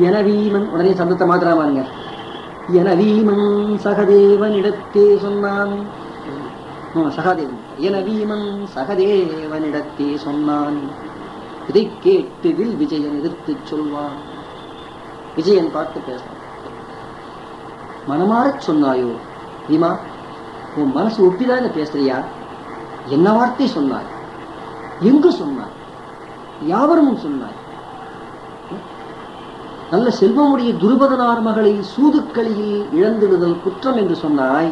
எனவீமன் உடனே சந்தத்தை மாத்திராமாங்க. எனவீமன் சகதேவனிடத்தே சொன்னான். சகாதேவன் எனவீமன் சகதேவனிடத்தே சொன்னான். இதை கேட்டு வில் விஜயன் எதிர்த்து சொல்வான். விஜயன் பார்த்து பேசுவான். மனமாறச் சொன்னாயோ பீமா, உன் மனசு ஒப்பிதான் பேசுறியா? என்ன வார்த்தை சொன்னாய்? எங்கு சொன்னாய்? யாவரும் சொன்னாய்? நல்ல செல்வமுடைய துருபதனார் மகளை சூதுக்களியில் இழந்துவிடுதல் குற்றம் என்று சொன்னாய்.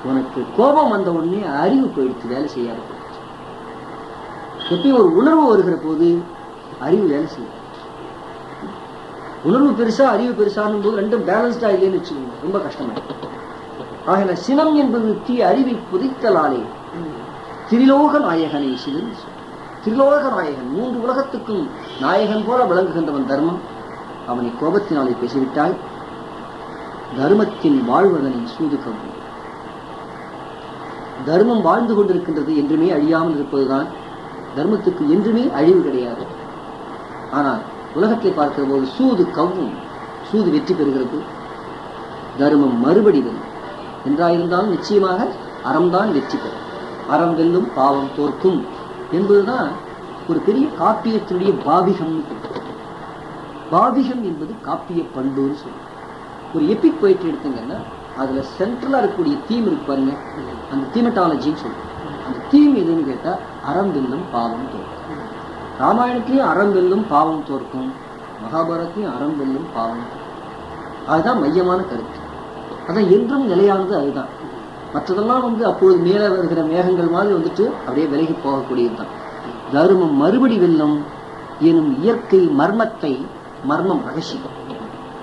உனக்கு கோபம் வந்த உடனே அறிவு போயிடுச்சு, வேலை செய்யாது. எப்பயும் ஒரு உணர்வு வருகிற போது அறிவு வேலை செய்யும். உணர்வு பெருசா அறிவு பெருசானும் போது ரெண்டும் பேலன்ஸ்டா இல்லைன்னு வச்சுக்கோங்க, ரொம்ப கஷ்டமாயிடும். ஆகல சினம் என்பது தீ அறிவை புதைத்தலாலே திரிலோக நாயகனை சிலர். திரிலோக நாயகன், 3 உலகத்துக்கும் நாயகன் போல விளங்குகின்றவன் தர்மம். அவனை கோபத்தினாலே பேசிவிட்டாய். தர்மத்தின் வாழ்வதனை சூது கவ்வு. தர்மம் வாழ்ந்து கொண்டிருக்கின்றது, என்றுமே அழியாமல் இருப்பதுதான். தர்மத்துக்கு என்றுமே அழிவு கிடையாது. ஆனால் உலகத்தை பார்க்கிற போது சூது கவ்வும். சூது வெற்றி பெறுகிறது, தர்மம் மறுபடி வெல்லும். என்றாயிருந்தாலும் நிச்சயமாக அறம்தான் வெற்றி பெறும். அறம் வெல்லும், பாவம் தோற்கும் என்பதுதான் ஒரு பெரிய காப்பியத்தினுடைய பாவிகம். பாவிகம் என்பது காப்பிய பண்புன்னு சொல்லுவோம். ஒரு எபிக் போயிட்டு எடுத்துங்கன்னா அதுல சென்ட்ரலா இருக்கக்கூடிய தீம் இருக்கு பாருங்க, அந்த தீமட்டாலஜின்னு சொல்லுவோம். அந்த தீம் எதுன்னு கேட்டா அறம் வெல்லும், பாவம் தோற்கும். ராமாயணத்திலையும் அறம் வெல்லும், பாவம் தோற்கும். மகாபாரதத்திலையும் அறம் வெல்லும், பாவம் தோற்கும். அதுதான் மையமான கருத்து. அதான் என்றும் நிலையானது அதுதான். மற்றதெல்லாம் அப்பொழுது மேலே வருகிற மேகங்கள் மாதிரி அப்படியே விலகி போகக்கூடியதுதான். தர்மம் மறுபடி வெல்லும் எனும் இயற்கை மர்மத்தை, மர்மம் ரகசியம்.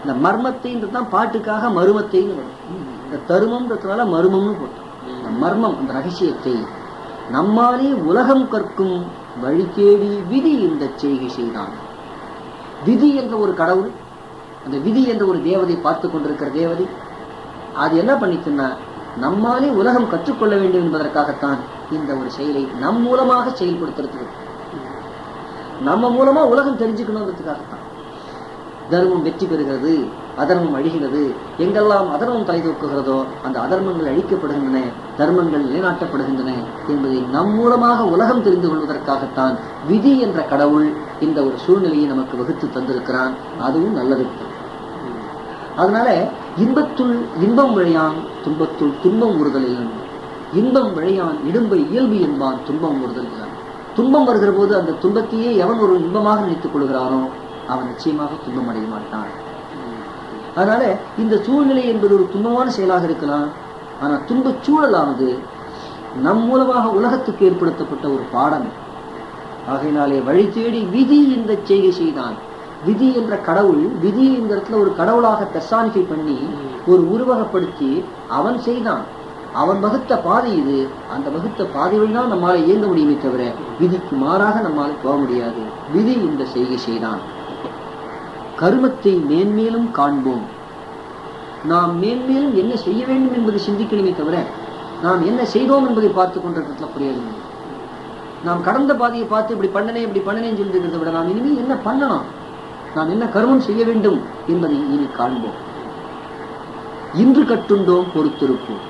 இந்த மர்மத்தைன்றதுதான் பாட்டுக்காக மருமத்தைன்னு வரும். இந்த தருமம்ன்றதுனால மருமம்னு போட்டோம். இந்த மர்மம், அந்த ரகசியத்தை நம்மாலே உலகம் கற்கும் வழி தேடி விதி இந்த செய்கை செய்தான். விதி என்ற ஒரு கடவுள், அந்த விதி என்ற ஒரு தேவதை, பார்த்து கொண்டிருக்கிற தேவதை, அது என்ன பண்ணிச்சுன்னா நம்மாலே உலகம் கற்றுக்கொள்ள வேண்டும் என்பதற்காகத்தான் இந்த ஒரு செயலை நம் மூலமாக செயல்படுத்துறது. நம்ம மூலமா உலகம் தெரிஞ்சுக்கணுங்கிறதுக்காகத்தான் தர்மம் வெற்றி பெறுகிறது, அதர்மம் அழிகிறது. எங்கெல்லாம் அதர்மம் தலை தூக்குகிறதோ அந்த அதர்மங்கள் அழிக்கப்படுகின்றன, தர்மங்கள் நிலைநாட்டப்படுகின்றன என்பதை நம் மூலமாக உலகம் தெரிந்து கொள்வதற்காகத்தான் விதி என்ற கடவுள் இந்த ஒரு சூழ்நிலையை நமக்கு வகுத்து தந்திருக்கிறான். அதுவும் நல்லது. அதனால இன்பத்துள் இன்பம் விளையான், துன்பத்துள் துன்பம் உறுதலில். இன்பம் விளையான் இடும்பை இயல்பு என்பான், துன்பம் உறுதல். துன்பம் வருகிற போது அந்த துன்பத்தையே எவன் ஒரு இன்பமாக நினைத்துக் கொள்கிறானோ அவன் நிச்சயமாக துன்பம் அடைய மாட்டான். அதனால இந்த சூழ்நிலை என்பது ஒரு துன்பமான செயலாக இருக்கலாம். ஆனா துன்பச் சூழலானது நம் மூலமாக உலகத்துக்கு ஏற்படுத்தப்பட்ட ஒரு பாடம். ஆகையினாலே வழி தேடி விதி இந்த செய்கை செய்தான். விதி என்ற கடவுள், விதி இந்த இடத்துல ஒரு கடவுளாக பெர்சானிஃபை பண்ணி ஒரு உருவகப்படுத்தி அவன் செய்தான். அவன் வகுத்த பாதை இது. அந்த வகுத்த பாதை வழிதான் நம்மால இயங்க முடியுமே தவிர விதிக்கு மாறாக நம்மால போக முடியாது. விதி இந்த செய்கை செய்தான். கருமத்தை மேன்மேலும் காண்போம். நாம் மேன்மேலும் என்ன செய்ய வேண்டும் என்பதை சிந்திக்கணுமே தவிர நாம் என்ன செய்தோம் என்பதை பார்த்து கொண்டிருக்கிறதுல புரியாது. நாம் கடந்த பாதையை பார்த்து இப்படி பண்ணனேன்னு சொல்லிட்டு விட நாம் இனிமேல் என்ன பண்ணணும், நாம் என்ன கர்மம் செய்ய வேண்டும் என்பதை இனி காண்போம். இன்று கட்டுண்டோம் பொறுத்திருப்போம்.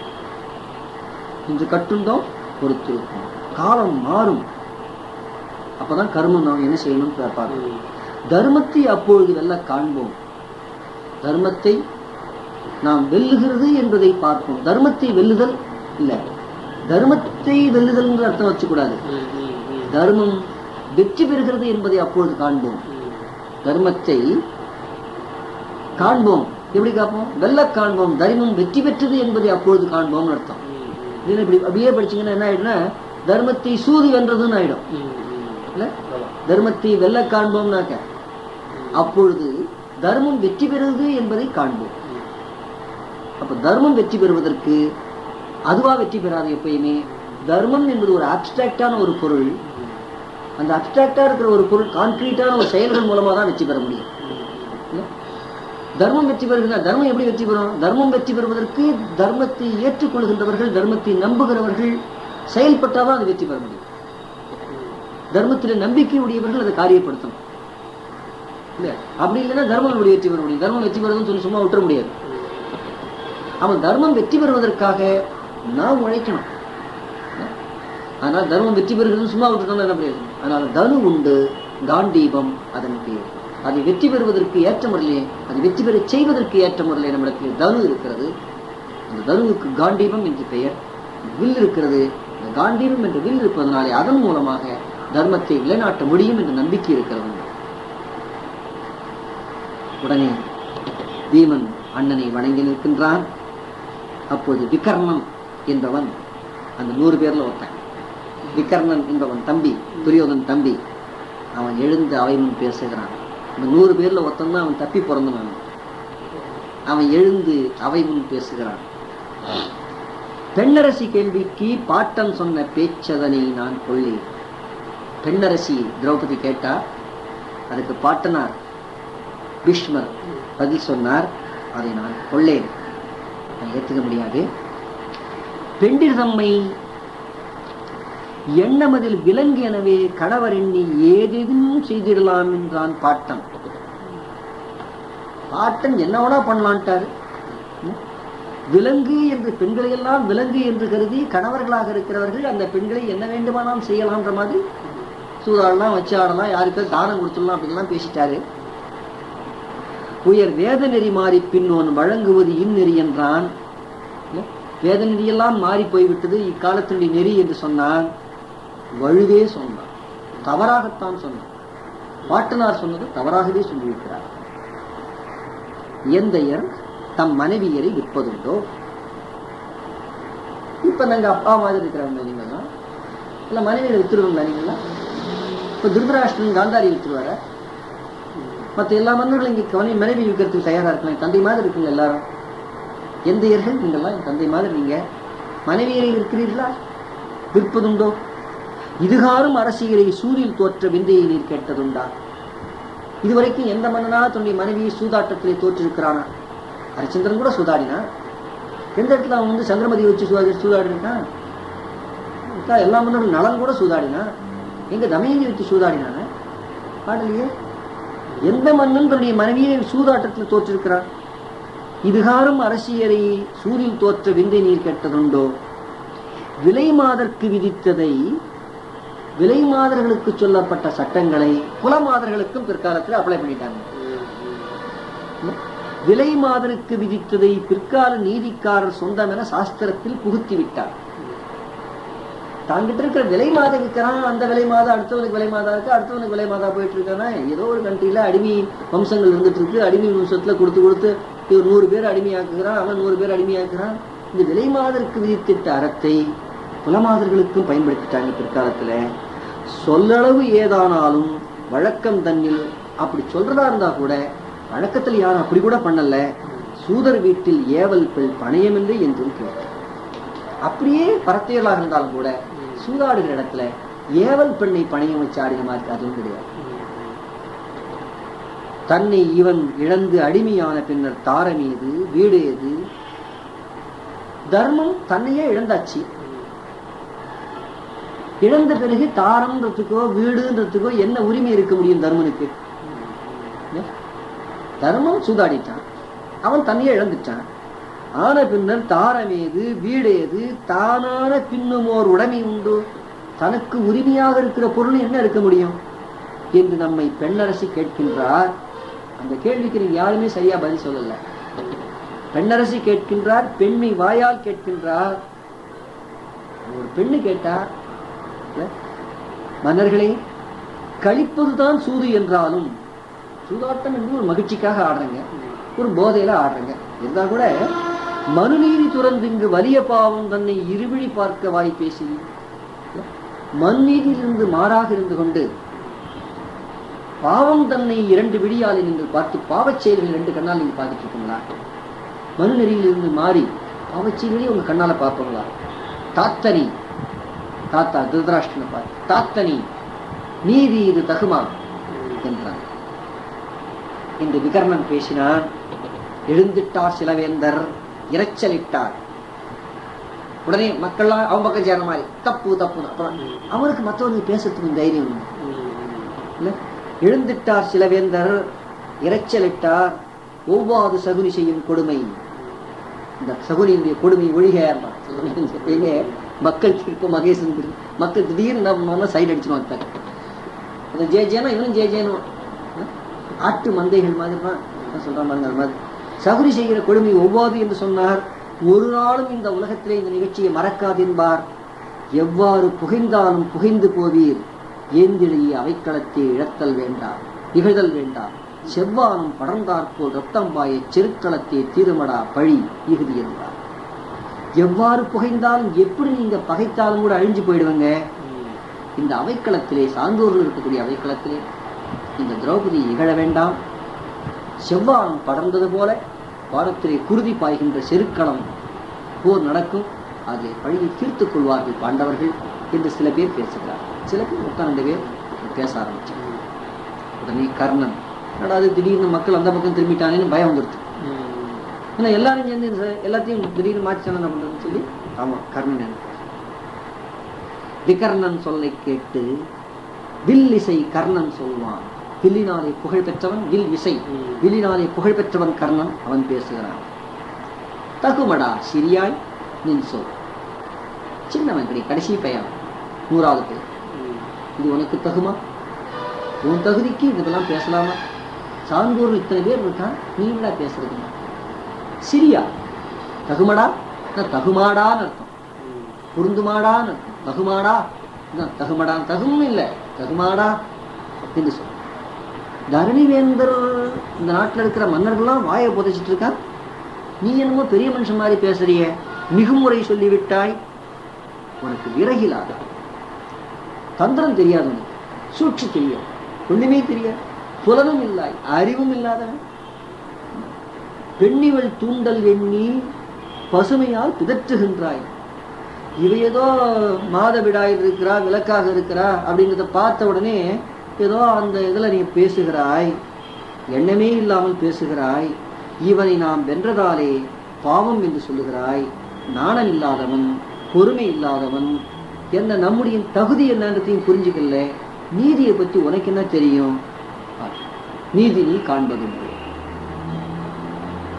இன்று கட்டுண்டோம் பொறுத்திருப்போம். காலம் மாறும். அப்பதான் கர்மம் நாம் என்ன செய்யணும் பார்ப்போம். தர்மத்தை அப்பொழுது வெல்ல காண்போம். தர்மத்தை நாம் வெல்லுகிறது என்பதை பார்ப்போம். தர்மத்தை வெல்லுதல் இல்ல, தர்மத்தை வெல்லுதல் என்ற அர்த்தம் வச்சுக்கூடாது. தர்மம் வெற்றி பெறுகிறது என்பதை அப்பொழுது காண்போம். தர்மத்தை காண்போம். எப்படி காப்போம்? வெல்ல காண்போம். தர்மம் வெற்றி பெற்றது என்பதை அப்பொழுது காண்போம் அர்த்தம். இப்படி அப்படியே படிச்சீங்கன்னா என்ன ஆயிடும்னா தர்மத்தை சூது வென்றதுன்னு ஆயிடும். இல்ல, தர்மத்தை வெல்ல காண்போம்னாக்க அப்பொழுது தர்மம் வெற்றி பெறுவது என்பதை காண்போம். அப்ப தர்மம் வெற்றி பெறுவதற்கு அதுவா வெற்றி பெறாது. எப்பயுமே தர்மம் என்பது ஒரு அப்டிராக்டான ஒரு பொருள். அந்த அப்டிராக்டா இருக்கிற ஒரு பொருள் கான்கிரீட்டான ஒரு செயல்கள் மூலமா தான் வெற்றி பெற முடியும். தர்மம் வெற்றி பெறுகிற தர்மம் எப்படி வெற்றி பெறும்? தர்மம் வெற்றி பெறுவதற்கு தர்மத்தை ஏற்றுக்கொள்கின்றவர்கள், தர்மத்தை நம்புகிறவர்கள் செயல்பட்டாதான் அது வெற்றி பெற முடியும். தர்மத்தில் நம்பிக்கை உடையவர்கள் அதை காரியப்படுத்தணும். இல்லையா? அப்படி இல்லைன்னா தர்மம் எப்படி வெற்றி பெற முடியும்? தர்மம் வெற்றி பெறுவதுன்னு சொல்லி சும்மா விட்டுற முடியாது. அவன் தர்மம் வெற்றி பெறுவதற்காக நாம் உழைக்கணும். அதனால தர்மம் வெற்றி பெறுகிறது சும்மா விட்டுட்டோம்னா என்ன பிரயோஜனம்? அதனால தனு உண்டு, காண்டீபம் அதன் பேர். அதை வெற்றி பெறுவதற்கு ஏற்ற முறையிலே, அதை வெற்றி பெற செய்வதற்கு ஏற்ற முறையிலே நம்மிடத்தில் தனு இருக்கிறது. அந்த தனுவுக்கு காண்டீபம் என்று பெயர். வில் இருக்கிறது. இந்த காண்டீபம் என்ற வில் இருப்பதனாலே அதன் மூலமாக தர்மத்தை நிலைநாட்ட முடியும் என்ற நம்பிக்கை இருக்கிறது. உடனே பீமன் அண்ணனை வணங்கி நிற்கின்றான். அப்போது விகர்ணன் என்பவன் அந்த 100 பேர்ல ஒருத்தன். விகர்ணன் என்பவன் தம்பி, துரியோதன் தம்பி. அவன் எழுந்து அவை முன் பேசுகிறான். இந்த 100 பேர்ல ஒருத்தன் தான் அவன் தப்பி பிறந்தவன். அவன் எழுந்து அவை முன் பேசுகிறான். பெண்ணரசி கேள்விக்கு பாட்டன் சொன்ன பேச்சதனை நான் கொள்ளேன். பெண்ணரசி திரௌபதி கேட்டா, அதுக்கு பாட்டனார் பீஷ்மர் பதில் சொன்னார், அதை நான் கொள்ளேன், நான் ஏற்றுக்க முடியாது. பெண்டிர் தம்மை எண்ணமதில் விலங்கு எனவே கணவர் எண்ணி ஏதேதும் செய்திடலாம் என்றான் பாட்டன். பாட்டன் என்னவனா பண்ணலான்ட்டாரு. விலங்கு என்று பெண்களை எல்லாம் விலங்கு என்று கருதி கணவர்களாக இருக்கிறவர்கள் அந்த பெண்களை என்ன வேண்டுமானாலும் செய்யலாம்ன்ற மாதிரி சூதாடலாம், வச்சு ஆடலாம், யாருக்கு தானம் கொடுத்துடலாம் அப்படின்லாம் பேசிட்டாரு. உயர் வேத நெறி மாறி பின்னோன் வழங்குவது இந்நெறி என்றான். வேத நெறியெல்லாம் மாறி போய்விட்டது, இக்காலத்தினுடைய நெறி என்று சொன்னான். வழுவே சொன்னான், தவறாகத்தான் சொன்னான். பாட்டனார் சொன்னது தவறாகவே சொல்லியிருக்கிறார். எந்தையர் தம் மனைவியரை விற்பதுண்டோ? இப்ப நாங்க அப்பா மாதிரி இருக்கிறவங்க நீங்களா இல்ல மனைவியை வித்துருவீங்களா? நீங்களா இப்ப திருதராஷ்டிரன் காந்தாரி வித்துருவார? மற்ற எல்லா மன்னர்களும் இங்க மனைவி விற்கிறதுக்கு தயாரா இருக்கலாம். தந்தை மாதிரி இருக்குங்க எல்லாரும். எந்தையர்கள் நீங்கள்லாம் என் தந்தை மாதிரி, நீங்க மனைவியரை விற்கிறீர்களா? விற்பதுண்டோ? இதுகாரும் அரசியலை சூரில் தோற்ற விந்தையை நீர் கேட்டதுண்டா? இதுவரைக்கும் எந்த மன்னனா தன்னுடைய மனைவியை சூதாட்டத்திலே தோற்றிருக்கிறானா? ஹரிச்சந்திரன் கூட சூதாடினா. எந்த இடத்துல அவன் சந்திரமதி வச்சு சூதாடி இருக்கான்? எல்லா மன்னரும் நலன் கூட சூதாடினா. எங்க தமயந்தி வச்சு சூதாடினான? பாடலையே. எந்த மன்னன் தன்னுடைய மனைவியை சூதாட்டத்தில் தோற்றிருக்கிறான்? இதுகாரும் அரசியலை சூரில் தோற்ற விந்தை நீர் கேட்டதுண்டோ? விலை மாதருக்கு விதித்ததை, விலை மாதர்களுக்கு சொல்லப்பட்ட சட்டங்களை குல மாதர்களுக்கும் பிற்காலத்தில் அப்ளை பண்ணிட்டாங்க. விலை மாதருக்கு விதித்ததை பிற்கால நீதிக்காரர் சொந்தம் என சாஸ்திரத்தில் புகுத்தி விட்டார். தாங்கிட்ட இருக்கிற விலை மாதம் விற்கிறான், அந்த விலை மாதம் அடுத்தவனுக்கு விலை மாதா இருக்கு, அடுத்தவனுக்கு விலை மாதா போயிட்டு இருக்கானா? ஏதோ ஒரு கண்ட்ரியில அடிமை வம்சங்கள் இருந்துட்டு இருக்கு. அடிமை வம்சத்துல கொடுத்து 100 பேர் அடிமையாக்குகிறான், அவன் 100 பேர் அடிமையாக்குறான். இந்த விலை மாதருக்கு விதித்திட்ட அறத்தை குலமாதர்களுக்கும் பயன்படுத்திட்டாங்க பிற்காலத்துல. சொல்லளவு ஏதானாலும் வழக்கம் தன்னில் அப்படி சொல்றதா இருந்தா கூட வழக்கத்தில் யாரும் அப்படி கூட பண்ணல. சூதர் வீட்டில் ஏவல் பெண் பணையமில்லை என்றும் கேட்டார். அப்படியே பரத்தையலாக இருந்தாலும் கூட சூதாடுகிற இடத்துல ஏவல் பெண்ணை பணையம் வச்சு ஆடின மாதிரி அதுவும் கிடையாது. தன்னை இவன் இழந்து அடிமையான பின்னர் தாரமீது வீடு எது? தர்மம் தன்னையே இழந்தாச்சு. இழந்த பிறகு தாரம்ன்றதுக்கோ வீடுன்றதுக்கோ என்ன உரிமை இருக்க முடியும் தர்மனுக்கு? தர்மம் சூதாடிட்டான், அவன் தன்னையே இழந்துட்டான். ஆன பின்னர் தாரமேது வீடேது? தானான பின்னுமோர் உடைமை உண்டு. தனக்கு உரிமையாக இருக்கிற பொருள் என்ன இருக்க முடியும் என்று நம்மை பெண்ணரசி கேட்கின்றார். அந்த கேள்விக்கு நீங்க யாருமே சரியா பதில் சொல்லல. பெண்ணரசி கேட்கின்றார், பெண்மை வாயால் கேட்கின்றார். ஒரு பெண்ணு கேட்டா, மன்னர்களே, கழிப்பதுதான் சூது என்றாலும் சூதாட்டம் என்று ஒரு மகிழ்ச்சிக்காக ஆடுறங்க, ஒரு போதையில ஆடுறங்க இருந்தா கூட மனுநீதி துறந்து இங்கு வலிய பாவம் தன்னை இருவிழி பார்க்க வாய் பேசி மண்நீதியிலிருந்து மாறாக இருந்து கொண்டு பாவம் தன்னை 2 விழியாலை நீங்கள் பார்த்து பாவச் செயல்கள் 2 கண்ணால் நீங்க பார்த்துட்டு இருக்கீங்களா? மனு நெறியிலிருந்து மாறி பாவச் செயல்களை உங்க கண்ணால பார்ப்பீங்களா? தாத்தனி, தாத்தா திருதராஷ்டிரனை பார்த்து, தாத்தனி நீதி இது தகுமா என்றான். இந்த விகர்ணன் பேசினான். எழுந்திட்டார் சிலவேந்தர், இரைச்சலிட்டார். உடனே மக்கள்லாம் அவன் பக்கம் சேர மாதிரி தப்பு தப்பு. அப்புறம் அவனுக்கு மற்றவர்கள் பேசுறதுக்கு தைரியம் இல்லை. எழுந்திட்டார் சிலவேந்தர், இரைச்சலிட்டார். ஒவ்வாது சகுனி செய்யும் கொடுமை. இந்த சகுனியுடைய கொடுமை ஒழிக. மக்கள் திருப்ப மகேசன் மக்கள் திடீர்னு சைடு அடிச்சுன்னு அது ஜேஜேனா இவனும் ஜேஜேனும் ஆட்டு மந்தைகள் மாதிரி சொல்ற மாதிரி. அது மாதிரி சகுனி செய்கிற கொடுமை ஒவ்வாது என்று சொன்னார். ஒரு நாளும் இந்த உலகத்திலே இந்த நிகழ்ச்சியை மறக்காதென்பார். எவ்வாறு புகைந்தாலும் புகைந்து போவீர். ஏந்திழையே அவைக்களத்தை இழத்தல் வேண்டாம், இகழ்தல் வேண்டாம். செவ்வானம் படர்ந்தாற்போல் ரத்தம் பாய செருக்களத்தை தீருமடா பழி இகுதி என்றார். எவ்வாறு புகைந்தாலும் எப்படி நீங்க பகைத்தாலும் கூட அழிஞ்சு போயிடுவாங்க. இந்த அவைக்களத்திலே, சான்றோர்கள் இருக்கக்கூடிய அவைக்களத்திலே இந்த திரௌபதியை இகழ வேண்டாம். செவ்வானம் படர்ந்தது போல வாரத்திலே குருதி பாய்கின்ற செருக்களம் போர் நடக்கும். அதை பழியை தீர்த்துக் கொள்வார்கள் பாண்டவர்கள் என்று சில பேர் பேசுகிறார். சில பேர் 2 பேர் பேச ஆரம்பிச்சாங்க. உடனே கர்ணன், அது திடீர்னு மக்கள் அந்த பக்கம் திரும்பிட்டானேன்னு பயம் வந்துடுச்சு. ஏன்னா எல்லாரும் சேர்ந்து எல்லாத்தையும் திடீர்னு மாற்றிச்சான என்ன பண்றதுன்னு சொல்லி, ஆமா கர்ணன் விகர்ணன் சொல்லை கேட்டு வில் இசை கர்ணன் சொல்வான். வில்லினாலே புகழ் பெற்றவன், வில் இசை வில்லினாலே புகழ் பெற்றவன் கர்ணன். அவன் பேசுகிறான். தகுமடா சிறியாய் நின் சொல். சின்னவன் கிடையாது, கடைசி பையன், 100வது பேர். இது உனக்கு தகுமா? உன் தகுதிக்கு இதெல்லாம் பேசலாமா? சான்றோர்கள் இத்தனை பேர் இருக்கான், நீ என்ன பேசுறதுமா? சிரியா தகுமடா, தகுமாடான்னு அர்த்தம். பொருந்துமாடான்னு அர்த்தம். தகுமாடா தகுமடா, தகும் இல்லை தகுமாடா என்று சொல்ல. தரணிவேந்தர் இந்த நாட்டில் இருக்கிற மன்னர்கள்லாம் வாயை புதைச்சிட்டு இருக்கான். நீ என்னமோ பெரிய மனுஷன் மாதிரி பேசுறிய, மிகுமுறை சொல்லிவிட்டாய். உனக்கு விறகிலாத, தந்திரம் தெரியாது, உனக்கு சூழ்ச்சி தெரியாது, ஒண்ணுமே தெரியாது, புலனும் இல்லாய், அறிவும் இல்லாதவன். பெண்ணிவள் தூண்டல் எண்ணி பசுமையால் பிதற்றுகின்றாய். இவ ஏதோ மாதவிடாயில் இருக்கிறா, விளக்காக இருக்கிறா அப்படிங்கிறத பார்த்த உடனே ஏதோ அந்த இதுல நீ பேசுகிறாய், எண்ணமே இல்லாமல் பேசுகிறாய். இவனை நாம் வென்றதாலே பாவம் என்று சொல்லுகிறாய். நாணம் இல்லாதவன், பொறுமை இல்லாதவன், என்ன நம்முடைய தகுதி என்னன்றதையும் புரிஞ்சுக்கல. நீதியை பற்றி உனக்கு என்ன தெரியும்? நீதி நீ காண்பதில்லை.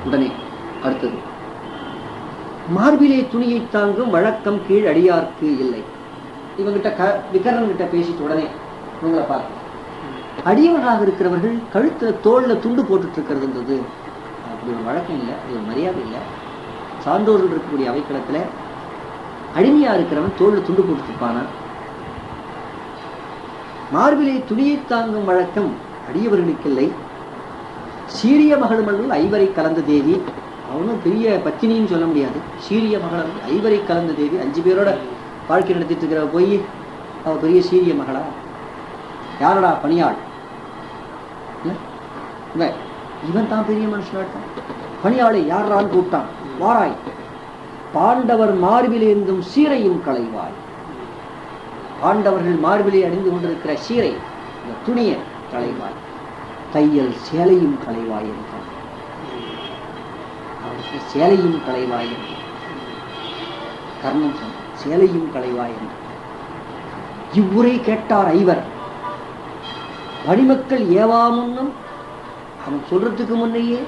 உடனே அடுத்தது, மார்பிலே துணியை தாங்கும் வழக்கம் கீழ் அடியார்க்கு இல்லை. இவங்கிட்ட விகரன் கிட்ட பேசிட்டு உடனே இவங்களை பார்க்க, அடியவர்களாக இருக்கிறவர்கள் கழுத்துல தோல்ல துண்டு போட்டுட்டு இருக்கிறதுன்றது அப்படி ஒரு வழக்கம் இல்லை, அது ஒரு மரியாதை இல்லை. சான்றோர்கள் இருக்கக்கூடிய அவைக்களத்துல அடிமையா இருக்கிறவன் தோல்ல துண்டு போட்டு இருப்பானா? மார்பிலே துணியை தாங்கும் வழக்கம் அடியவர்களுக்கு இல்லை. சீரிய மகளுமல்கள் 5 கலந்த தேவி. அவனும் பெரிய பத்தினின்னு சொல்ல முடியாது. சீரிய மகள் 5 கலந்த தேவி, 5 பேரோட வாழ்க்கை நடத்திட்டு இருக்கிற போய் அவ பெரிய சீரிய மகளா? யாரடா பணியாள்? இவன் தான் பெரிய மனுஷனாட்டான். பணியாளை யாரான்னு கூப்பிட்டான். வாராய், பாண்டவர் மார்பிலே இருந்தும் சீரையும் களைவாய். பாண்டவர்கள் மார்பிலே அணிந்து கொண்டிருக்கிற சீரை, இந்த துணியை களைவாய். தையல் சேலையும் களைவாய் என்றான். அவருக்கு சேலையும் களைவாய் என்று கர்ணன் சொன்னான். சேலையும் களைவாய் என்று இவ்வுரை கேட்டார் 5. வடிமக்கள் ஏவாமுன்னும் அவன் சொல்றதுக்கு முன்னையே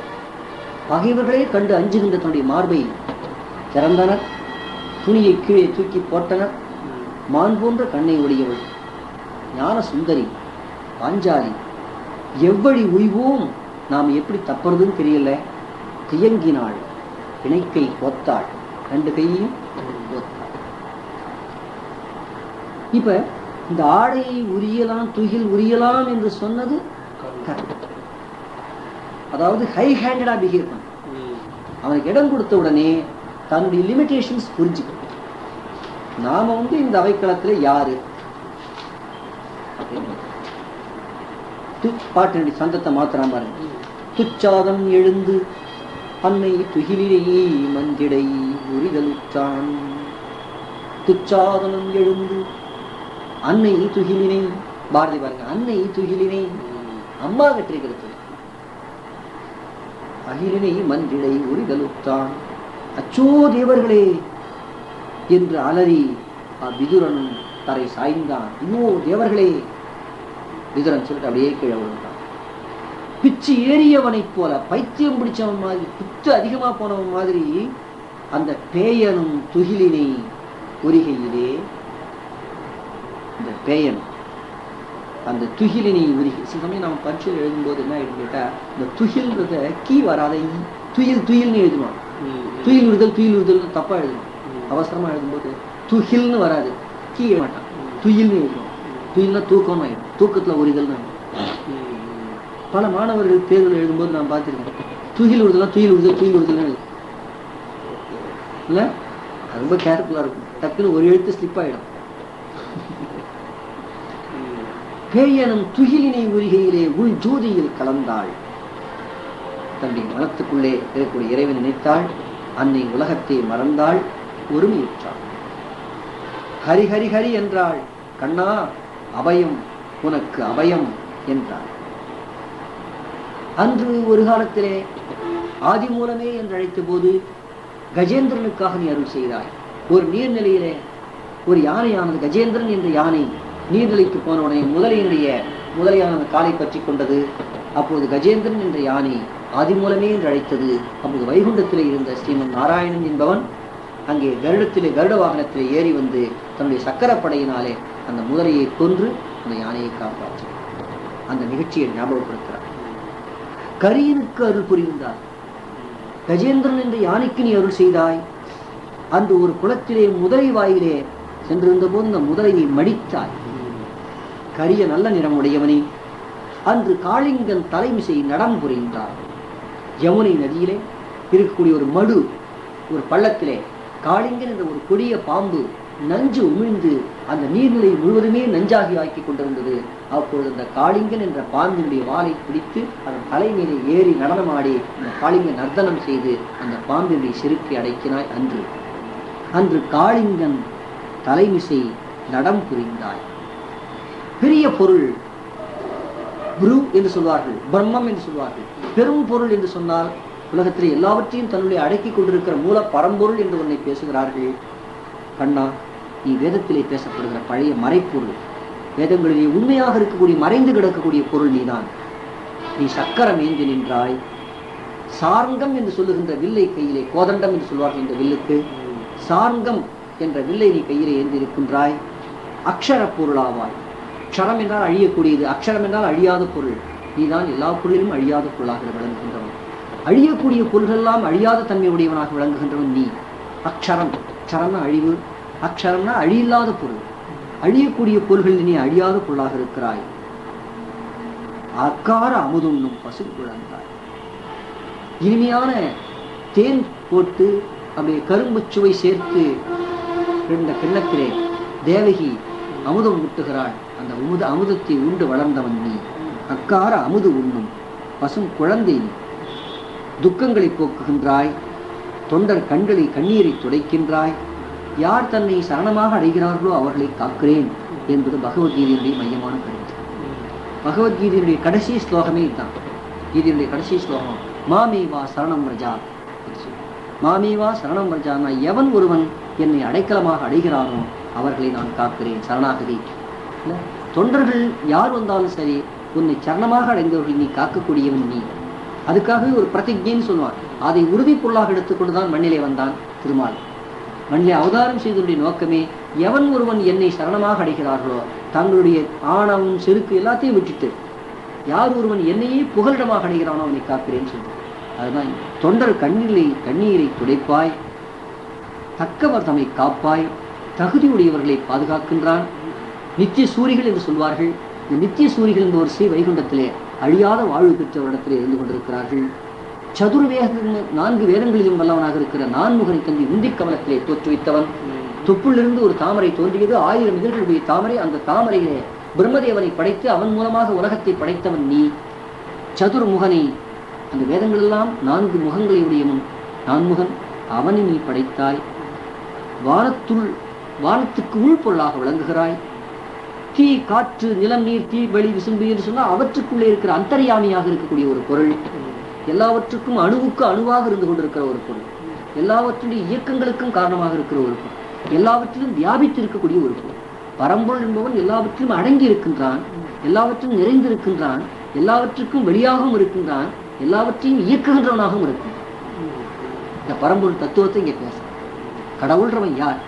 பகைவர்களே கண்டு அஞ்சுகின்ற தன்னுடைய மார்பை திறந்தனர். துணியை கீழே தூக்கி போட்டனர். மான் போன்ற கண்ணை ஒளியவள் ஞான சுந்தரி பாஞ்சாலி, எவ்வழி உய்வோம், நாம் எப்படி தப்புறதுன்னு தெரியல. தியங்கினாள், இணைக்கை போத்தாள், 2 கையையும் போத்தாள். இப்ப இந்த ஆடையை உரியலாம், துகில் உரியலாம் என்று சொன்னது அதாவது ஹை ஹேண்டடா பிஹேவ் பண்ண. அவனுக்கு இடம் கொடுத்த உடனே தன்னுடைய லிமிடேஷன்ஸ் புரிஞ்சுக்க. நாம இந்த அவைக்களத்துல யாரு பாட்டு சந்தத்தை மாத்திரம் பாருங்க. துச்சாதம் எழுந்து அன்னை துகிலினை மந்திடை உரிதலுற்றான். துச்சாதனம் எழுந்து அன்னை துகிலினை, பாரதி பாருங்க, அன்னை துகிலினை அம்மா கற்றிருக்கிறது. அகிலினை மந்திடை உரிதலுற்றான். அச்சோ தேவர்களே என்று அலறி விதுரனும் தரை சாய்ந்தான். ஐயோ தேவர்களே, விதுரன் சொல்லிட்டு அப்படியே கீழே விழுந்தான். பிச்சு ஏறியவனைப் போல, பைத்தியம் பிடிச்சவன் மாதிரி, பித்து அதிகமா போனவன் மாதிரி அந்த பேயனும் துகிலினை உரிகையிலே, இந்த பேயன் அந்த துகிலினை உரிகை. சில சமயம் நம்ம பரீட்சையில் எழுதும்போது என்ன ஆயிடுன்னு கேட்டா, இந்த துகில்ன்றத கீ வராத துயில் துயில்னு எழுதுவான். துயில் விடுதல் தப்பா எழுதுவான். அவசரமா எழுதும்போது துகில்னு வராது, கீ எழுத மாட்டான், துயில்னு எழுதுவான். துயில்னா தூக்கம் ஆயிடும், தூக்கத்துல உரிதல்னு. பல மாணவர்கள் தேர்தல் எழுதும்போது நான் பார்த்திருக்கேன், துயில் விடுதல் இல்ல, ரொம்ப கேர்ஃபுல்லா இருக்கும். டக்குன்னு ஒரு எழுத்து ஸ்லிப் ஆயிடும். பேயனும் துகிலினை உரிகையிலே உள் ஜோதியில் கலந்தாள். தன்னுடைய மனத்துக்குள்ளே இருக்கக்கூடிய இறைவன் நினைத்தாள். அன்னை உலகத்தை மறந்தாள், ஒருமையுற்றாள். ஹரி ஹரி ஹரி என்றாள். கண்ணா அபயம், உனக்கு அபயம் என்றாள். அன்று ஒரு காலத்திலே ஆதி மூலமே என்று அழைத்த போது கஜேந்திரனுக்காக நீ அருள் செய்தாய். ஒரு நீர்நிலையிலே ஒரு யானையானது, கஜேந்திரன் என்ற யானை நீர்நிலைக்கு போன உடனே முதலையானது காலை பற்றி கொண்டது. அப்போது கஜேந்திரன் என்ற யானை ஆதி மூலமே என்று அழைத்தது. அப்போது வைகுண்டத்திலே இருந்த ஸ்ரீமன் நாராயணன் என்பவன் அங்கே கருட வாகனத்திலே ஏறி வந்து தன்னுடைய சக்கரப்படையினாலே அந்த முதலையை கொன்று அந்த யானையை காப்பாற்றி அந்த நிகழ்ச்சியை ஞாபகப்படுத்துகிறார். கரியனுக்கு அருள் புரிந்தார். கஜேந்திரன் என்ற யானைக்கு நீ அருள் செய்தாய். அன்று ஒரு குளத்திலே முதலை வாயிலே சென்றிருந்த போது இந்த முதலையை மடித்தாய். கரிய நல்ல நிறம் உடையவனே, அன்று காளிங்கன் தலைமிசை நடம் புரிந்தார். யமுனை நதியிலே இருக்கக்கூடிய ஒரு மடு, ஒரு பள்ளத்திலே காளிங்கன் என்ற ஒரு கொடிய பாம்பு நஞ்சு உமிழ்ந்து அந்த நீர்நிலை முழுவதுமே நஞ்சாகி ஆக்கி கொண்டிருந்தது. அப்பொழுது அந்த காளிங்கன் என்ற பாம்பினுடைய வாலை பிடித்து அதன் தலை மீது ஏறி நடனமாடி அந்த காளிங்கன் நர்த்தனம் செய்து அந்த பாம்பினுடைய செருக்கை அடக்கினாய். அன்று காளிங்கன் தலைமிசை நடம் புரிந்தாய். பெரிய பொருள் குரு என்று சொல்வார்கள், பிரம்மம் என்று சொல்வார்கள். பெரும் பொருள் என்று சொன்னால் உலகத்தில் எல்லாவற்றையும் தன்னுடைய அடக்கி கொண்டிருக்கிற மூல பரம்பொருள் என்று ஒன்றை பேசுகிறார்கள். கண்ணா, நீ வேதத்திலே பேசப்படுகிற பழைய மறைப்பொருள், வேதங்களிலே உண்மையாக இருக்கக்கூடிய மறைந்து கிடக்கக்கூடிய பொருள் நீதான். நீ சக்கரம் ஏந்தி நின்றாய். சார்ங்கம் என்று சொல்லுகின்ற வில்லை கையிலே, கோதண்டம் என்று சொல்வார்கள் இந்த வில்லுக்கு, சார்ங்கம் என்ற வில்லை நீ கையிலே ஏந்தி இருக்கின்றாய். அக்ஷர பொருளாவாய். அக்ஷரம் என்றால் அழியக்கூடியது, அக்ஷரம் என்றால் அழியாத பொருள். நீதான் எல்லா பொருளிலும் அழியாத பொருளாக விளங்குகின்றவன். அழியக்கூடிய பொருள்களெல்லாம் அழியாத தன்மை உடையவனாக விளங்குகின்றவன் நீ. அக்ஷரம், அக்ஷரம்னா அழிவு, அக்ஷரம்னா அழியில்லாத பொருள். அழியக்கூடிய பொருள்களில் நீ அழியாத பொருளாக இருக்கிறாய். அக்கார அமுதுண்ணும் பசு குழந்தாய். இனிமையான தேன் போட்டு அப்படியே கரும்பு சுவை சேர்த்து இருந்த கிண்ணத்திலே தேவகி அமுதம் ஊட்டுகிறாள். அந்த அமுதத்தை உண்டு வளர்ந்தவன் நீ. அக்கார அமுது உண்ணும் பசும் குழந்தை நீ. துக்கங்களை போக்குகின்றாய். தொண்டர் கண்களில் கண்ணீரை துடைக்கின்றாய். யார் தன்னை சரணமாக அடைகிறார்களோ அவர்களை காக்கிறேன் என்பது பகவத்கீதையினுடைய மையமான கருத்து. பகவத்கீதையினுடைய கடைசி ஸ்லோகமே இதுதான். கீதையினுடைய கடைசி ஸ்லோகம் மாமேவா சரணம் ரஜா. மாமேவா சரணம் ரஜானா, எவன் ஒருவன் என்னை அடைக்கலமாக அடைகிறானோ அவர்களை நான் காக்கிறேன். சரணாகதி. தொண்டர்கள் யார் வந்தாலும் சரி, உன்னை சரணமாக அடைந்தவர்கள் நீ காக்கக்கூடியவன் நீ. அதுக்காகவே ஒரு பிரதிஜைன்னு சொல்லுவான். அதை உறுதி பொருளாக எடுத்துக்கொண்டுதான் மண்ணிலே வந்தான் திருமால். மண்ணிலே அவதாரம் செய்தவருடைய நோக்கமே, எவன் ஒருவன் என்னை சரணமாக அடைகிறார்களோ தங்களுடைய ஆணவம் செருக்கு எல்லாத்தையும் விட்டுட்டு யார் ஒருவன் என்னையே புகலிடமாக அடைகிறானோ அவனை காக்கிறேன்னு சொல்லுவான். அதுதான் தொண்டர் கண்ணீரை துடைப்பாய். தக்கவர் தம்மை காப்பாய். தகுதியுடையவர்களை பாதுகாக்கின்றான். நித்திய சூரிகள் என்று சொல்வார்கள். இந்த நித்திய சூரிகள் என்பவர் ஸ்ரீ வைகுண்டத்திலே அழியாத வாழ்வு பெற்றவரிடத்திலே இருந்து கொண்டிருக்கிறார்கள். சதுர்வேத 4 வேதங்களிலும் வல்லவனாக இருக்கிற நான்முகனை தந்தி உந்தி கமலத்திலே தோற்றுவித்தவன். தொப்புள்ளிருந்து ஒரு தாமரை தோன்றியது, 1000 இதழ்களுடைய தாமரை. அந்த தாமரையிலே பிரம்மதேவனை படைத்து அவன் மூலமாக உலகத்தை படைத்தவன் நீ. சதுர்முகனை, அந்த வேதங்கள் எல்லாம் 4 முகங்களை உடையவன் நான்முகன், அவனை நீ படைத்தாய். வானத்துக்கு உள்பொருளாக விளங்குகிறாய். தீ, காற்று, நிலம், நீர், தீ, வெளி, விசும்பு என்று சொன்னால் அவற்றுக்குள்ளே இருக்கிற அந்தர்யாமியாக இருக்கக்கூடிய ஒரு பொருள். எல்லாவற்றுக்கும் அணுவுக்கு அணுவாக இருந்து கொண்டிருக்கிற ஒரு பொருள். எல்லாவற்றுடைய இயக்கங்களுக்கும் காரணமாக இருக்கிற ஒரு பொருள். எல்லாவற்றிலும் வியாபித்து இருக்கக்கூடிய ஒரு பொருள். பரம்பொருள் என்பவன் எல்லாவற்றிலும் அடங்கி இருக்கின்றான், எல்லாவற்றிலும் நிறைந்திருக்கின்றான், எல்லாவற்றுக்கும் வெளியாகவும் இருக்கின்றான், எல்லாவற்றையும் இயக்குகின்றவனாகவும் இருக்கின்றான். இந்த பரம்பொருள் தத்துவத்தை இங்கே பேச. கடவுள்ன்றவன் யார்?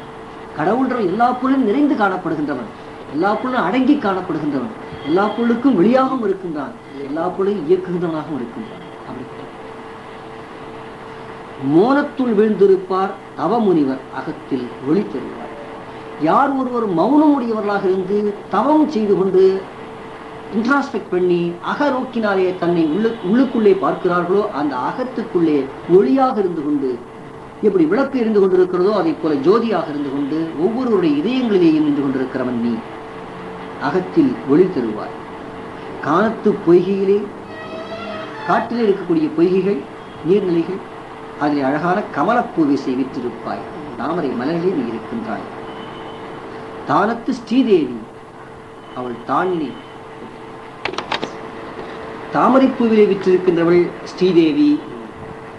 கடவுள்ன்றவன் எல்லா பொருளும் நிறைந்து காணப்படுகின்றவன், எல்லா பொருளும் அடங்கி காணப்படுகின்றவன், எல்லா பொருளுக்கும் வெளியாகவும் இருக்கின்றான், எல்லா பொருளையும் இயக்குகின்றவனாகவும் இருக்கின்றான். அப்படி மோனத்துள் வீழ்ந்திருப்பார் தவமுனிவர் அகத்தில் ஒளி தருவார். யார் ஒருவர் மௌனம் உடையவர்களாக இருந்து தவம் செய்து கொண்டு இன்ட்ராஸ்பெக்ட் பண்ணி அக நோக்கினாலே தன்னை உள்ளுக்குள்ளே பார்க்கிறார்களோ, அந்த அகத்துக்குள்ளே ஒளியாக இருந்து கொண்டு, எப்படி விளக்கு இருந்து கொண்டிருக்கிறதோ அதை போல ஜோதியாக இருந்து கொண்டு ஒவ்வொருவருடைய இதயங்களிலேயும் நின்று கொண்டிருக்கிறவன் நீ. அகத்தில் ஒளி தருவார். காணத்து பொய்கையிலே, காட்டிலே இருக்கக்கூடிய பொய்கைகள், நீர்நிலைகள், அதில் அழகான கமலப்பூ வீசை விற்றிருப்பாய். தாமரை மலரிலே நீ இருக்கின்றாய். தானத்து ஸ்ரீதேவி, அவள் தானினை தாமரைப்பூவிலே விற்றிருக்கின்றவள் ஸ்ரீதேவி.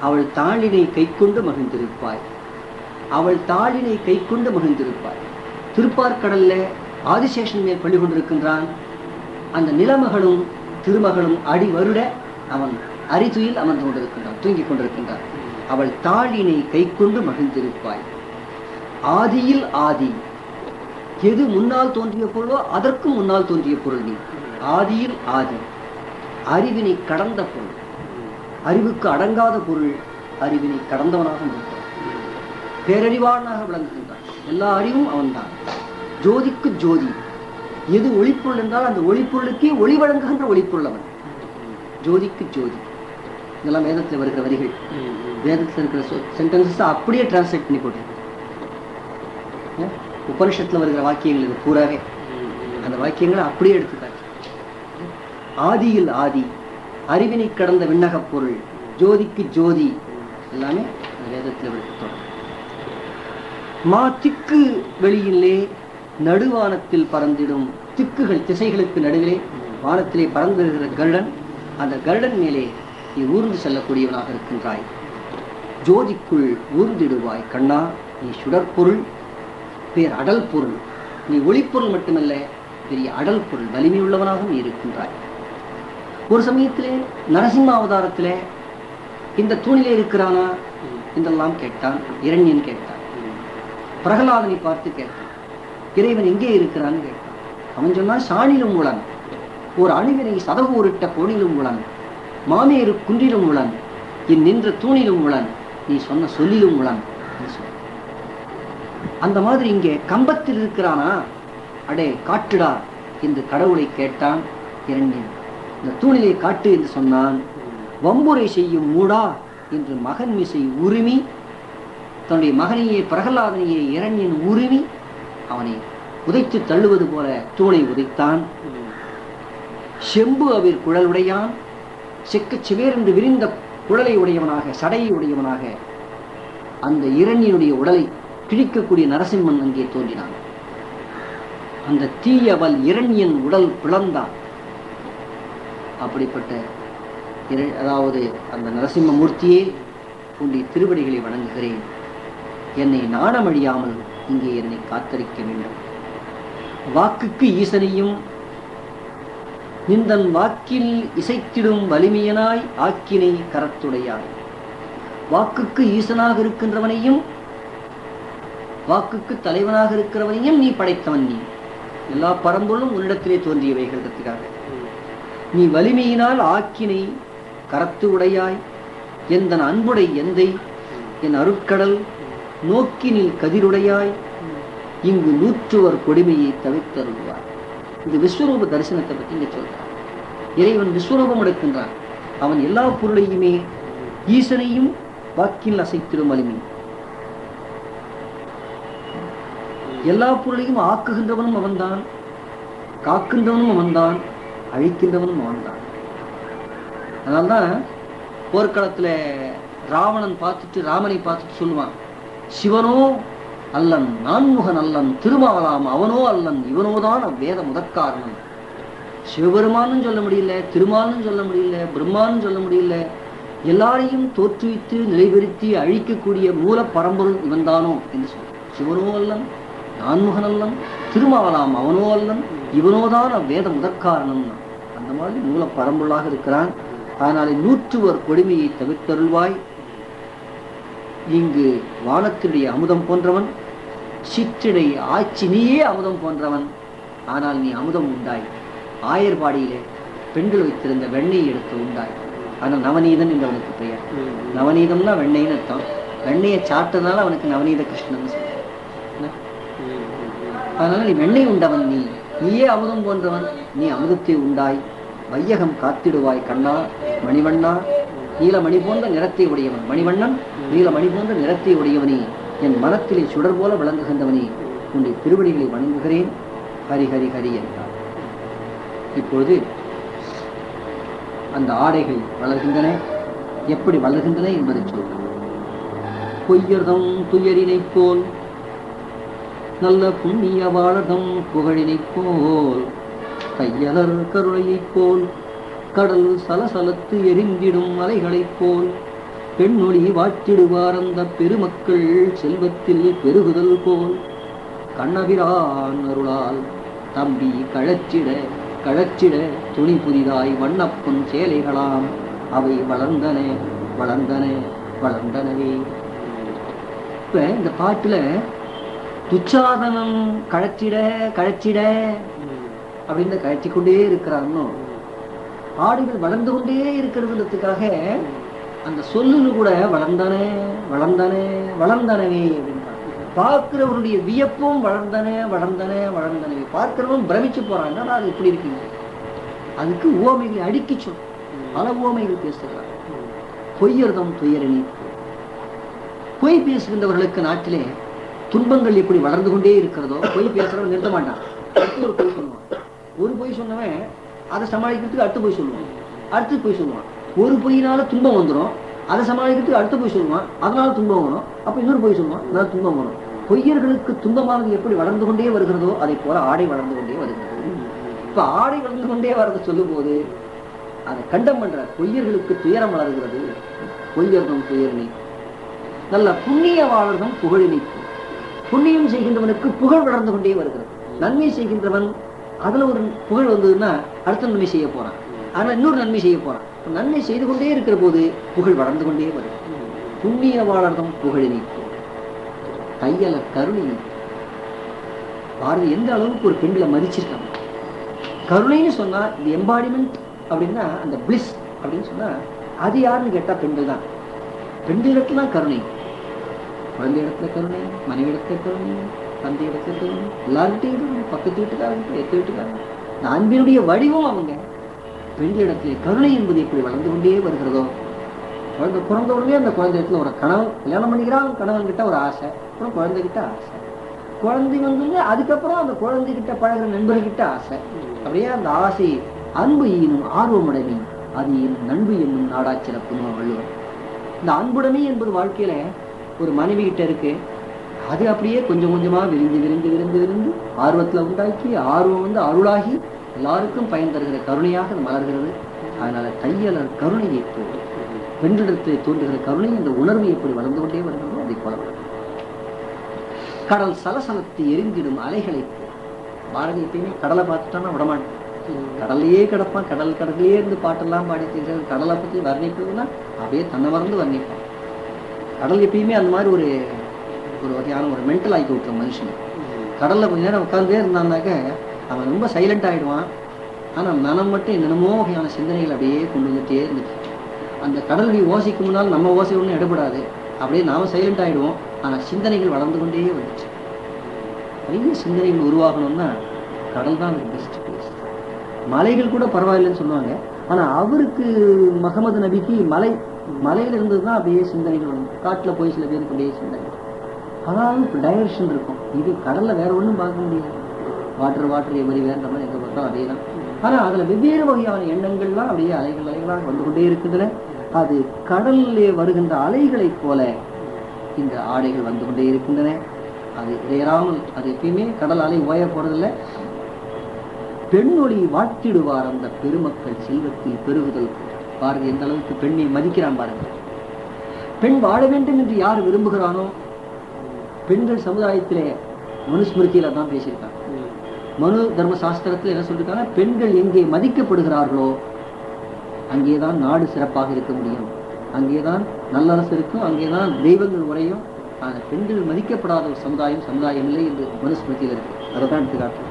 அவள் தாளினை கை கொண்டு மகிழ்ந்திருப்பாய். அவள் தாளினை கை கொண்டு மகிழ்ந்திருப்பாய். திருப்பார்கடல்ல ஆதிசேஷன் மேல் பள்ளி கொண்டிருக்கின்றான். அந்த நிலமகளும் திருமகளும் அடி வருட அவன் அரிதுயில் அமர்ந்து கொண்டிருக்கின்றான், தூங்கிக் கொண்டிருக்கின்றான். அவள் தாளினை கை கொண்டு மகிழ்ந்திருப்பாய். ஆதியில் ஆதி, எது முன்னால் தோன்றிய பொருளோ அதற்கும் முன்னால் தோன்றிய பொருள் நீ. ஆதியில் ஆதி, அறிவினை கடந்த பொருள், அறிவுக்கு அடங்காத பொருள், அறிவினை கடந்தவனாக இருக்கிறான், பேரறிவானாக விளங்குகின்றான். எல்லா அறிவும் அவன்தான். ஜோதிக்கு ஜோதி, எது ஒளிப்பொருள் என்றால் அந்த ஒளிப்பொருளுக்கே ஒளி வழங்குகின்ற ஒளிப்பொருள் அவன். ஜோதிக்கு ஜோதி, இதெல்லாம் வேதத்தில் வருகிற வரிகள். வேதத்தில் இருக்கிற சென்டென்சஸ் அப்படியே டிரான்ஸ்லேட் பண்ணி போட்டு, உபனிஷத்துல வருகிற வாக்கியங்கள் இது பூராவே அந்த வாக்கியங்களை அப்படியே எடுத்துக்காட்டு. ஆதியில் ஆதி, அறிவினை கடந்த விண்ணக பொருள், ஜோதிக்கு ஜோதி, எல்லாமே வேதத்தில் வருகிற. மா திக்கு வெளியிலே நடுவானத்தில் பறந்திடும், திக்குகள் திசைகளுக்கு நடுவிலே வானத்திலே பறந்திருக்கிற கருடன், அந்த கருடன் மேலே நீ ஊர்ந்து செல்லக்கூடியவனாக இருக்கின்றாய். ஜோதிக்குள் ஊர்ந்திடுவாய் கண்ணா, நீ சுடற்பொருள், பேர் அடல் பொருள். நீ ஒளிப்பொருள் மட்டுமல்ல, பெரிய அடல் பொருள், வலிமையுள்ளவனாகவும் நீ இருக்கின்றாய். ஒரு சமயத்திலே நரசிம்ம அவதாரத்திலே இந்த தூணிலே இருக்கிறானா என்றெல்லாம் கேட்டான். இரண்யன் கேட்டான். பிரகலாதனை பார்த்து கேட்டான், இறைவன் எங்கே இருக்கிறான்னு கேட்டான். அவன் சொன்னான், சாணிலும் உளன், ஒரு அணுவினை சதகூரிட்ட கோணிலும் உளன், மாமேறு குன்றிலும் உளன், என் நின்ற தூணிலும் உளன், நீ சொன்ன சொல்லிலும் உளன். அந்த மாதிரி இங்கே கம்பத்தில் இருக்கிறானா, அடே காட்டுடா என்று கடவுளை கேட்டான் இரண்யன். இந்த தூணிலே காட்டு என்று சொன்னான். வம்புரை செய்யும் மூடா என்று மகன் மீசை உரிமை, தன்னுடைய மகனையே பிரகலாதனையே இரண்யன் உரிமை அவனை உதைத்து தள்ளுவது போல தூணை உதைத்தான். செம்பு அவிர் குழலுடையான், செக்க சிவேரென்று விரிந்த குழலை உடையவனாக, சடையை உடையவனாக அந்த இரண்யனுடைய உடலை கிழிக்கக்கூடிய நரசிம்மன் அங்கே தோன்றினான். அந்த தீயவள் இரண்யன் உடல் பிளந்தான். அப்படிப்பட்ட அதாவது அந்த நரசிம்ம மூர்த்தியே உன்னுடைய திருவடிகளை வணங்குகிறேன். என்னை நாணமழியாமல் இங்கே என்னை காத்தரிக்க வேண்டும். வாக்குக்கு ஈசனையும் நிந்தன் வாக்கில் இசைத்திடும் வலிமையனாய் ஆக்கினை கரத்துடையாய். வாக்குக்கு ஈசனாக இருக்கின்றவனையும் வாக்குக்கு தலைவனாக இருக்கிறவனையும் நீ படைத்தவன். நீ எல்லா பரம்பொருளும் உன்னிடத்திலே தோன்றியவைகளுக்காக நீ வலிமையினால் ஆக்கினை கரத்து உடையாய். எந்தன் அன்புடை எந்தை என் அருட்கடல் நோக்கினில் கதிருடையாய், இங்கு நூற்றுவர் கொடுமையை தவிர்த்தருள்வார். இந்த விஸ்வரூப தரிசனத்தை பற்றி இங்க சொல்றான். இறைவன் விஸ்வரூபம் எடுக்கின்றான். அவன் எல்லா பொருளையுமே ஈசனையும் வாக்கில் அசைத்திடும் வலிமை, எல்லா பொருளையும் ஆக்குகின்றவனும் அவன்தான், காக்கின்றவனும் அவன்தான், அழிக்கின்றவனும் அவன்தான். அதனால்தான் போர்க்களத்துல ராவணன் பார்த்துட்டு ராமனை பார்த்துட்டு சொல்லுவான், சிவனோ அல்லன் நான்முகன் அல்லன் திருமாவலாம் அவனோ அல்லன் இவனோதான் அவ்வேத முதற்காரணம். சிவபெருமானும் சொல்ல முடியல, திருமாலும் சொல்ல முடியல, பிரம்மானும் சொல்ல முடியல. எல்லாரையும் தோற்றுவித்து நிலைபெறுத்தி அழிக்கக்கூடிய மூல பரம்பொருள் இவன்தானோ என்று சொல்ல. சிவனோ அல்லன் நான்முகன் அல்லன் திருமாவலாம் அவனோ அல்லன் இவனோதான் அவ்வேத முதற்காரணம். அந்த அந்த மாதிரி மூல பரம்பொருளாக இருக்கிறான். அதனாலே 101 கொடுமையை தவிர்த்தருள்வாய். இங்கு வானத்தினுடைய அமுதம் போன்றவன், சிற்றிடை ஆட்சி நீயே அமுதம் போன்றவன். ஆனால் நீ அமுதம் உண்டாய். ஆயர்பாடியிலே பெண்கள் வைத்திருந்த வெண்ணெய் எடுத்து உண்டாய். ஆனால் நவநீதன் என்று அவனுக்கு பெயர். நவநீதம்னா வெண்ணெய்னு அர்த்தம். வெண்ணெயை சாப்பிட்டதுனால அவனுக்கு நவநீத கிருஷ்ணன் சொல்ற. அதனால நீ வெண்ணெய் உண்டவன், நீயே அமுதம் போன்றவன். நீ அமுதத்தை உண்டாய். வையகம் காத்திடுவாய் கண்ணா மணிவண்ணா. நீலமணி போன்ற நிறத்தை உடையவன் மணிவண்ணன். நீலமணி போன்ற நிறத்தை உடையவனே, என் மனத்திலே சுடர் போல விளங்குகின்றவனே, உன்னுடைய திருவடிகளை வணங்குகிறேன். ஹரி ஹரி ஹரி என்றார். இப்பொழுது அந்த ஆடைகள் வளர்கின்றன. எப்படி வளர்கின்றன என்பதை சொல்கிறேன். பொய்யர்தம் துயரினை போல், நல்ல புண்ணிய வாழதம் புகழினை போல், கையலர் கருணையைப் போல், கடல் சலசலத்து எரிந்திடும் அலைகளைப் போல், பெண்ணொழி வாட்டிடுவார் அந்த பெருமக்கள் செல்வத்தில் பெருகுதல் போல், கண்ணபிரான் அருளால் தம்பி கழச்சிட கழச்சிட துணி புதிதாய் வண்ணப்பொன் சேலைகளாம் அவை வளர்ந்தன வளர்ந்தன வளர்ந்தனவே. இப்ப இந்த பாட்டுல துச்சாதனம் கழச்சிட கழச்சிட அப்படின்னு கழச்சி கொண்டே இருக்கிறான்னு, ஆடுகள் வளர்ந்து கொண்டே இருக்கிறதுக்காக அந்த சொல்லுன்னு கூட வளர்ந்தன வளர்ந்தன வளர்ந்தனவே அப்படின்றாங்க. பார்க்கிறவருடைய வியப்பும் வளர்ந்தன வளர்ந்தன வளர்ந்தனவே. பார்க்கிறவன் பிரமிச்சு போறான், என்னடா அது இப்படி இருக்குங்க. அதுக்கு உவமைகளை அடுக்கி சொல், பல உவமைகள் பேசுகிறார். பொய்யர்தம் துயரணி. பொய் பேசுகின்றவர்களுக்கு நாட்டிலே துன்பங்கள் எப்படி வளர்ந்து கொண்டே இருக்கிறதோ, பொய் பேசுறவன் நிறுத்த மாட்டான். ஒரு பொய் சொல்லுவான். ஒரு பொய் சொன்னவன் அதை சமாளிக்கிறதுக்கு அடுத்து போய் சொல்லுவான், அடுத்து போய் சொல்லுவான். ஒரு பொய்னால துன்பம் வந்துடும், அதை சமாளிக்கிறதுக்கு அடுத்து போய் சொல்லுவான், அதனால துன்பம் வரும். அப்ப இன்னொரு பொய் சொல்லுவான், அதனால துன்பம் வரும். பொய்யர்களுக்கு துன்பமானது எப்படி வளர்ந்து கொண்டே வருகிறதோ அதை போல ஆடை வளர்ந்து கொண்டே வருகிறது. இப்ப ஆடை வளர்ந்து கொண்டே வரது சொல்லும் போது அதை கண்டம் பண்ற. பொய்யர்களுக்கு துயரம் வளர்கிறது. பொய்யர்தம் துயரணி. நல்ல புண்ணிய வாழ்வதும் புகழினை. புண்ணியம் செய்கின்றவனுக்கு புகழ் வளர்ந்து கொண்டே வருகிறது. நன்மை செய்கின்றவன் அதுல ஒரு புகழ் வந்ததுன்னா அடுத்த நன்மை செய்ய போறான், அதனால இன்னொரு நன்மை செய்ய போறான். நன்மை செய்து கொண்டே இருக்கிற போது புகழ் வளர்ந்து கொண்டே வரும். புண்ணிய வாழ்வதும் புகழினை. கையல கருணை. பாரதி எந்த அளவுக்கு ஒரு பெண்களை மதிச்சிருக்காங்க. கருணைன்னு சொன்னா இது எம்பாடிமெண்ட் அப்படின்னா, அந்த பிளிஸ் அப்படின்னு சொன்னா அது யாருன்னு கேட்டா பெண்கள் தான். பெண்கள் இடத்துல தான் கருணை. குழந்தை இடத்துல கருணை, மனைவி இடத்துல கருணை, தந்தை இடத்துல கருணை, எல்லார்கிட்டையும் கருணை, பக்கத்து வீட்டுக்காரங்க, எத்த வீட்டுக்காரங்க. இந்த அன்பினுடைய வடிவம் அவங்க. பெண்கள் இடத்துல கருணை என்பது எப்படி வளர்ந்து கொண்டே வருகிறதோ, குழந்தை பிறந்த உடனே அந்த குழந்தை இடத்துல ஒரு கணவன் கல்யாணம் பண்ணிக்கிறான், கணவன் கிட்ட ஒரு ஆசை, அப்புறம் குழந்தைகிட்ட ஆசை, குழந்தை வந்து அதுக்கப்புறம் அந்த குழந்தைகிட்ட பழகிற நண்பர்கிட்ட ஆசை. அப்படியே அந்த ஆசை அன்பு ஈனும் ஆர்வமுடைமை அது நண்பு என்னும் நாடா சிறப்புன்னு வள்ளுவர். இந்த அன்புடைமை என்பது வாழ்க்கையில ஒரு மனைவி கிட்ட இருக்கு. அது அப்படியே கொஞ்சம் கொஞ்சமா விரிந்து விரிந்து விரிந்து விரிந்து ஆர்வத்துல உண்டாக்கி, ஆர்வம் வந்து அருளாகி எல்லாருக்கும் பயன் தருகிற கருணையாக அது மலர்கிறது. அதனால தையலர் கருணையை போல் பெண்களிடத்தில் தோன்றுகிற கருணை, இந்த உணர்வு எப்படி வளர்ந்து கொண்டே வருகிறதோ அதை போல வளரும். கடல் சலசலத்தை எரிந்திடும் அலைகளை போல். பாரதி எப்பயுமே கடலை பார்த்துட்டான்னா விடமாட்டேன். கடல்லையே கிடப்பான், கடல்லையே இருந்து பாட்டெல்லாம் பாடி கடலை பத்தி வர்ணிப்பதுன்னா அப்படியே தன்னை மறந்து வர்ணிப்பான். கடல் எப்பயுமே அந்த மாதிரி ஒரு வகையான ஒரு மென்டல் ஆக்கி விட்டுற மனுஷன். கடல்ல கொஞ்ச நேரம் உட்கார்ந்தே இருந்தான்னாக்க அவன் ரொம்ப சைலண்ட் ஆயிடுவான். ஆனா மனம் மட்டும் என்னென்னமோ வகையான சிந்தனைகள் அப்படியே கொண்டு வந்துட்டே இருந்துச்சு. அந்த கடலுடைய ஓசைக்கு முன்னால் நம்ம ஓசை ஒன்றும் எடுபடாது. அப்படியே நாம சைலண்ட் ஆயிடுவோம். ஆனா சிந்தனைகள் வளர்ந்து கொண்டே வந்துச்சு. நிறைய சிந்தனைகள் உருவாகணும்னா கடல் தான் பெஸ்ட் பிளேஸ். மலைகள் கூட பரவாயில்லைன்னு சொல்லுவாங்க. ஆனா அவருக்கு முகமது நபிக்கு மலையில இருந்ததுதான் அப்படியே சிந்தனைகள் வரும். காட்டுல போய் சில பேருக்கு அப்படியே சிந்தனை, அதாவது டைவர்ஷன் இருக்கும். இது கடல்ல வேற ஒண்ணும் பார்க்க முடியாது. வாட்டர் எவரி வேற மாதிரி எங்க பார்த்தோம் அதே தான். ஆனா அதுல வெவ்வேறு வகையான எண்ணங்கள்லாம் அப்படியே அலைகளாக வந்து கொண்டே இருக்குதுல. அது கடல்லே வருகின்ற அலைகளைப் போல இந்த ஆடைகள் வந்து கொண்டே இருக்கின்றன. அது இடையறாமல், அது எப்பயுமே கடல் அலை ஓய போறதில்லை. பெண்ணொழி வாட்டிடுவார் அந்த பெருமக்கள் செல்வத்தில் பெருகுதல். பாரதி எந்த அளவுக்கு பெண்ணை மதிக்கிறான் பாருங்க. பெண் வாழ வேண்டும் என்று யார் விரும்புகிறானோ, பெண்கள் சமுதாயத்திலே மனுஸ்மிருதியில தான் பேசியிருக்காங்க. மனு தர்ம சாஸ்திரத்தில் என்ன சொல்லிருக்காங்க, பெண்கள் எங்கே மதிக்கப்படுகிறார்களோ அங்கேதான் நாடு சிறப்பாக இருக்க முடியும், அங்கேதான் நல்லரசு இருக்கும், அங்கேதான் தெய்வங்கள் உரையும். ஆனால் பெண்கள் மதிக்கப்படாத ஒரு சமுதாயம் இல்லை என்று மனுஸ்மிருதியில் இருக்கு. அதை தான் எடுத்துக்காட்டு.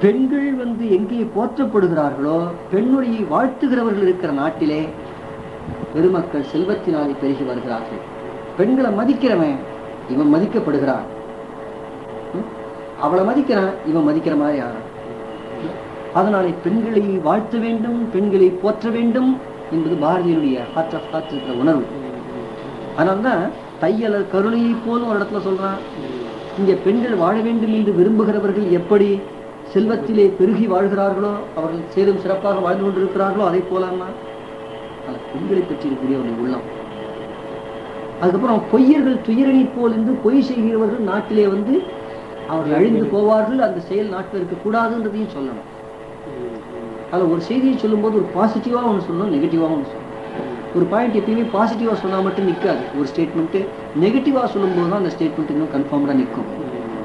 பெண்கள் எங்கே போற்றப்படுகிறார்களோ, பெண்ணுடையை வாழ்த்துகிறவர்கள் இருக்கிற நாட்டிலே பெருமக்கள் செல்வத்தினாலே பெருகி வருகிறார்கள். பெண்களை மதிக்கிறவன் இவன் மதிக்கப்படுகிறான், அவளை மதிக்கிறான் இவன் மதிக்கிற மாதிரி ஆகிறான். அதனாலே பெண்களை வாழ்த்த வேண்டும், பெண்களை போற்ற வேண்டும் என்பது பாரதியினுடைய ஹார்ட் ஆஃப் ஹார்ட் இருக்கிற உணர்வு. அதனால்தான் தையலர் கருணையை போலும் ஒரு இடத்துல சொல்றான், இங்க பெண்கள் வாழ வேண்டும் என்று விரும்புகிறவர்கள் எப்படி செல்வத்திலே பெருகி வாழ்கிறார்களோ, அவர்கள் சேரும் சிறப்பாக வாழ்ந்து கொண்டிருக்கிறார்களோ, அதை போலாமா பெண்களை பற்றியிருக்கக்கூடிய ஒரு உள்ளம். அதுக்கப்புறம் பொய்யர்கள் துயரணி போல் என்று பொய் செய்கிறவர்கள் நாட்டிலே அவர்கள் அழிந்து போவார்கள், அந்த செயல் நாட்டில் இருக்கக்கூடாதுன்றதையும் சொல்லணும். அதில் ஒரு செய்தியை சொல்லும்போது ஒரு பாசிட்டிவாக ஒன்று சொல்லணும், நெகட்டிவாக ஒன்று சொல்லணும். ஒரு பாயிண்ட் எப்பயுமே பாசிட்டிவாக சொன்னால் மட்டும் நிற்காது. ஒரு ஸ்டேட்மெண்ட்டு நெகட்டிவாக சொல்லும்போது தான் அந்த ஸ்டேட்மெண்ட் இன்னும் கன்ஃபார்ம்டாக நிற்கும்.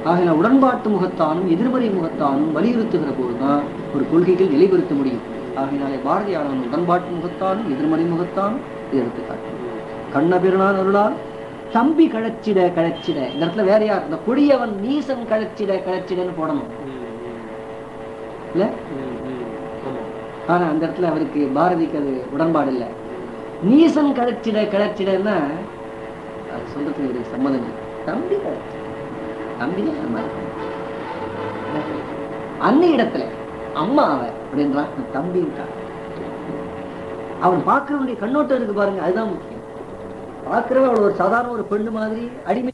ஆகிய உடன்பாட்டு முகத்தானும் எதிர்மறை முகத்தானும் வலியுறுத்துகிற போது தான் ஒரு கொள்கைகள் நிலைபெறுத்த முடியும். ஆகினாலே பாரதியானவன் உடன்பாட்டு முகத்தானும் எதிர்மறை முகத்தானும் எடுத்துக்காட்டு. கண்ணபெருனான் அருளால் தம்பி கழச்சிட கழச்சிட, இந்த இடத்துல வேற யார், இந்த கொடியவன் நீசன் கழச்சிட கழச்சிடன்னு போடணும் இல்ல. ஆனா அந்த இடத்துல அவருக்கு பாரதிக்கு அது உடன்பாடு இல்லை. நீசன் கழச்சிட கழச்சிடன்னா அது சொல்றதுக்கு ஒரு சம்மதம் இல்லை. தம்பி கழச்சிட, தம்பி அன்னை இடத்துல அம்மா அவ அப்படின்றான், தம்பி இருக்கான். அவன் பார்க்கிறவனுடைய கண்ணோட்டம் இருக்கு பாருங்க, அதுதான் முக்கியம். பார்க்கிறவ அவள் ஒரு சாதாரண ஒரு பெண்ணு மாதிரி அடிமை